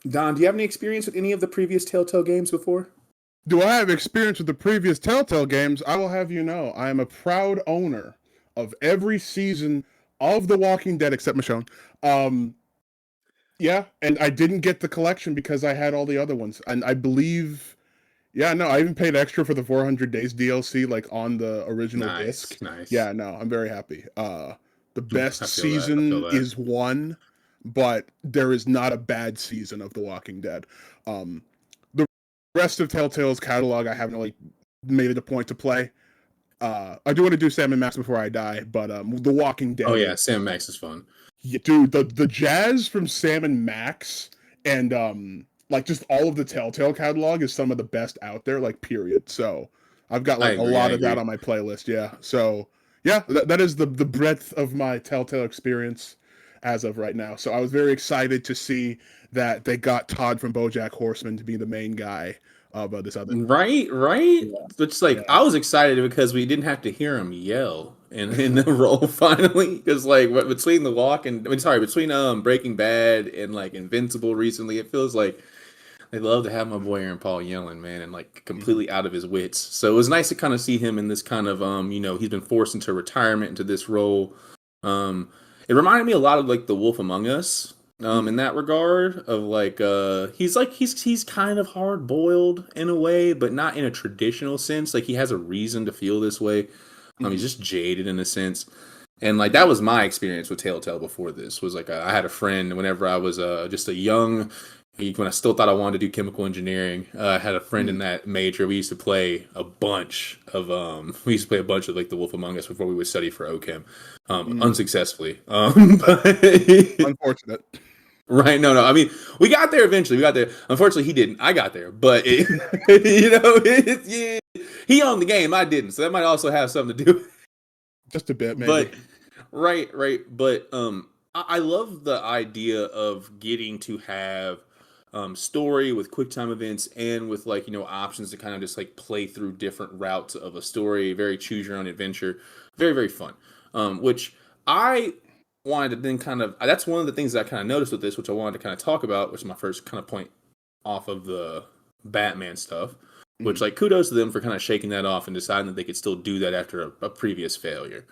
Don, do you have any experience with any of the previous Telltale games before? Do I have experience with the previous Telltale games? I will have you know, I am a proud owner of every season of The Walking Dead except Michonne. Um, yeah, and I didn't get the collection because I had all the other ones, and I believe, yeah, no, I even paid extra for the 400 days DLC, like on the original Nice, disc. nice. Yeah, no, I'm very happy. The best I feel that. I feel season that. is one, but there is not a bad season of The Walking Dead. Um, the rest of Telltale's catalog, I haven't really made it a point to play. I do want to do Sam and Max before I die, but The Walking Oh Dead yeah, is, Sam Max is fun. yeah, dude, the jazz from Sam and Max and like just all of the Telltale catalog is some of the best out there, like period. So I've got I like a agree. I lot of that agree. on my playlist. Yeah. So yeah, that is the breadth of my Telltale experience as of right now. So I was very excited to see that they got Todd from BoJack Horseman to be the main guy of this other. Right, right. Yeah. It's like Yeah. I was excited because we didn't have to hear him yell in the role finally. Because like between The Walk and between Breaking Bad and like Invincible recently, it feels like they love to have my boy Aaron Paul yelling, man, and like Mhm. completely out of his wits. So it was nice to kind of see him in this kind of he's been forced into retirement into this role. Um, it reminded me a lot of like The Wolf Among Us. In Mhm. that regard, of like he's kind of hard boiled in a way, but not in a traditional sense. Like he has a reason to feel this way. He's Mhm. just jaded in a sense. And like that was my experience with Telltale before this. Was like I had a friend whenever I was just a young, when I still thought I wanted to do chemical engineering. I had a friend in Mhm. that major. We used to play a bunch of like The Wolf Among Us before we would study for OChem, Mhm. unsuccessfally. Unfortunate. Right? No, no. I mean, we got there eventually. We got there. Unfortunately, he didn't. I got there, but yeah, he owned the game. I didn't, so that might also have something to do. Just a bit, maybe. But right, right. But I love the idea of getting to have story with quick time events and with like options to kind of just like play through different routes of a story. Very choose your own adventure. Very very fun. Which I wanted to then kind of that's one of the things that I kind of noticed with this, which I wanted to kind of talk about, which is my first kind of point off of the Batman stuff. Which Mhm. like kudos to them for kind of shaking that off and deciding that they could still do that after a previous failure.